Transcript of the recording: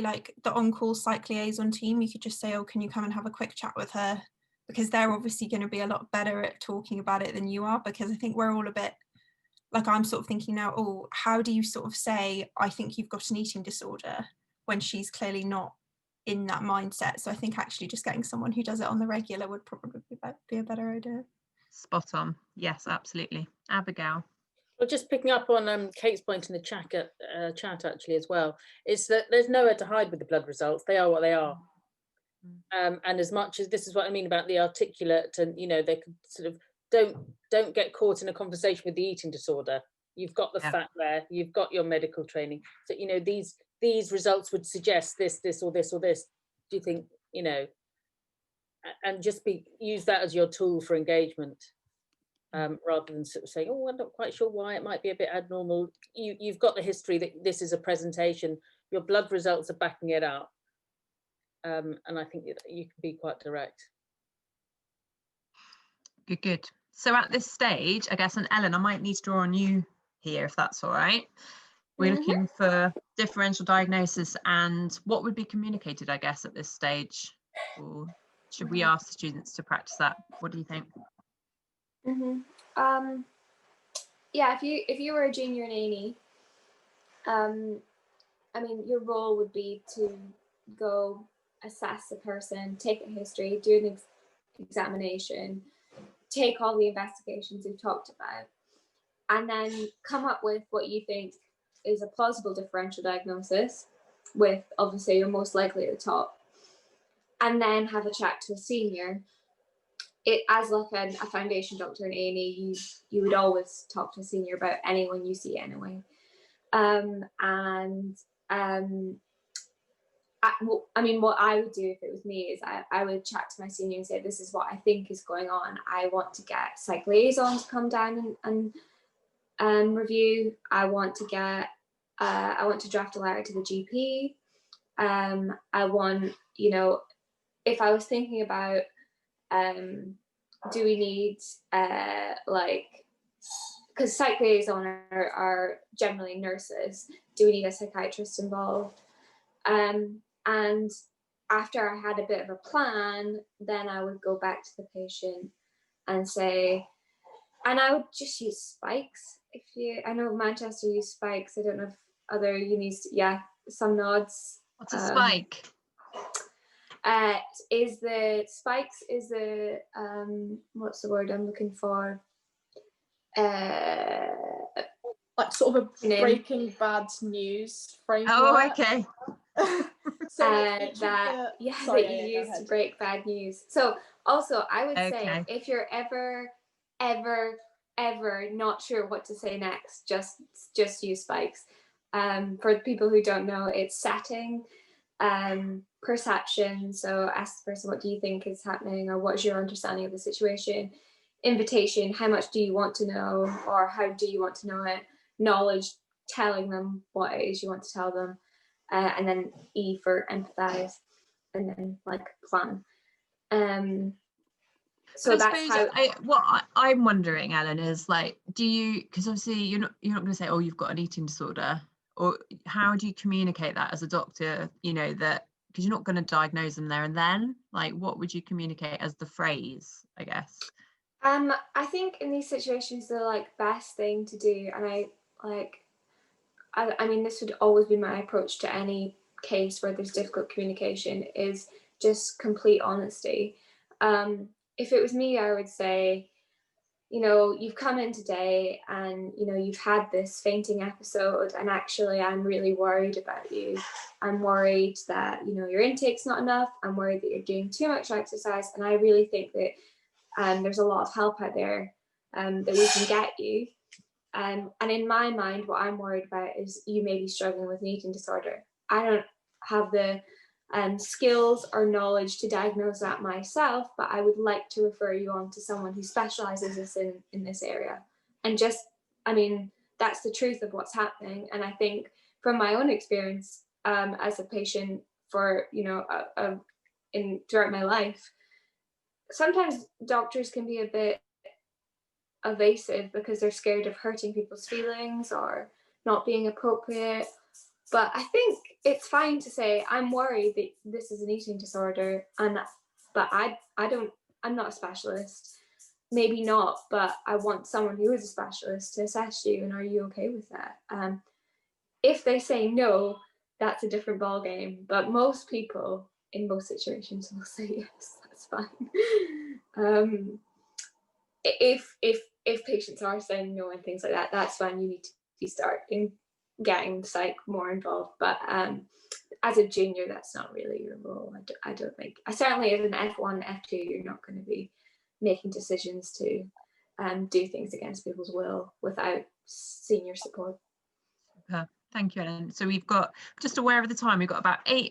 like the on-call psych liaison team, you could just say, oh, can you come and have a quick chat with her? Because they're obviously going to be a lot better at talking about it than you are, because I think we're all a bit, like I'm sort of thinking now, oh, how do you sort of say, I think you've got an eating disorder, when she's clearly not in that mindset. So I think actually just getting someone who does it on the regular would probably be a better idea. Spot on. Yes, absolutely. Abigail. Well, just picking up on Kate's point in the chat actually as well, is that there's nowhere to hide with the blood results. They are what they are. And as much as this is what I mean about the articulate, and they could sort of don't get caught in a conversation with the eating disorder. You've got the fact there, you've got your medical training. So, these results would suggest this, or this, or this. Do you think, and just use that as your tool for engagement. Rather than sort of saying, oh, I'm not quite sure why, it might be a bit abnormal. You've got the history that this is a presentation, your blood results are backing it up. And I think you can be quite direct. Good. So at this stage, I guess, and Ellen, I might need to draw on you here, if that's all right. We're looking for differential diagnosis, and what would be communicated, I guess, at this stage? Or should we ask students to practice that? What do you think? Yeah, if you were a junior in A&E, I mean, your role would be to go assess the person, take a history, do an examination, take all the investigations we've talked about, and then come up with what you think is a plausible differential diagnosis, with obviously you're most likely at the top, and then have a chat to a senior. It, as like a foundation doctor in A&E, you would always talk to a senior about anyone you see anyway. I mean, what I would do if it was me is I would chat to my senior and say, this is what I think is going on. I want to get psych liaison to come down and review. I want to draft a letter to the GP. I want, if I was thinking about, do we need because psych liaison are generally nurses, do we need a psychiatrist involved? And after I had a bit of a plan, then I would go back to the patient and say, and I would just use spikes. I know Manchester use spikes. I don't know if other unis, some nods. What's a spike? What's the word I'm looking for? Like sort of a Breaking Bad news framework. Oh, okay. That you use to break bad news. So also I would say, if you're ever not sure what to say next, just use spikes. For the people who don't know, it's setting, perception, so ask the person, what do you think is happening, or what's your understanding of the situation? Invitation, how much do you want to know, or how do you want to know it? Knowledge, telling them what it is you want to tell them. And then E for empathize, and then plan. So that's how. What I'm wondering, Ellen, is do you? Because obviously you're not going to say, oh, you've got an eating disorder, or how do you communicate that as a doctor? That, because you're not going to diagnose them there and then. What would you communicate as the phrase, I guess? I think in these situations, the best thing to do, and I mean, this would always be my approach to any case where there's difficult communication, is just complete honesty. If it was me, I would say, you've come in today and, you've had this fainting episode, and actually I'm really worried about you. I'm worried that, your intake's not enough. I'm worried that you're doing too much exercise. And I really think that there's a lot of help out there that we can get you. And in my mind, what I'm worried about is you may be struggling with an eating disorder. I don't have the skills or knowledge to diagnose that myself, but I would like to refer you on to someone who specializes in this area. And that's the truth of what's happening. And I think from my own experience as a patient for, throughout my life, sometimes doctors can be a bit evasive because they're scared of hurting people's feelings or not being appropriate. But I think it's fine to say, I'm worried that this is an eating disorder, but I'm not a specialist. Maybe not, but I want someone who is a specialist to assess you, and are you okay with that? If they say no, that's a different ball game. But most people in most situations will say yes, that's fine. If patients are saying no and things like that, that's when you need to be starting getting psych more involved. But as a junior, that's not really your role. I don't think. Certainly as an F1, F2, you're not going to be making decisions to do things against people's will without senior support. Thank you, Ellen. So we've got, just aware of the time, we've got about 8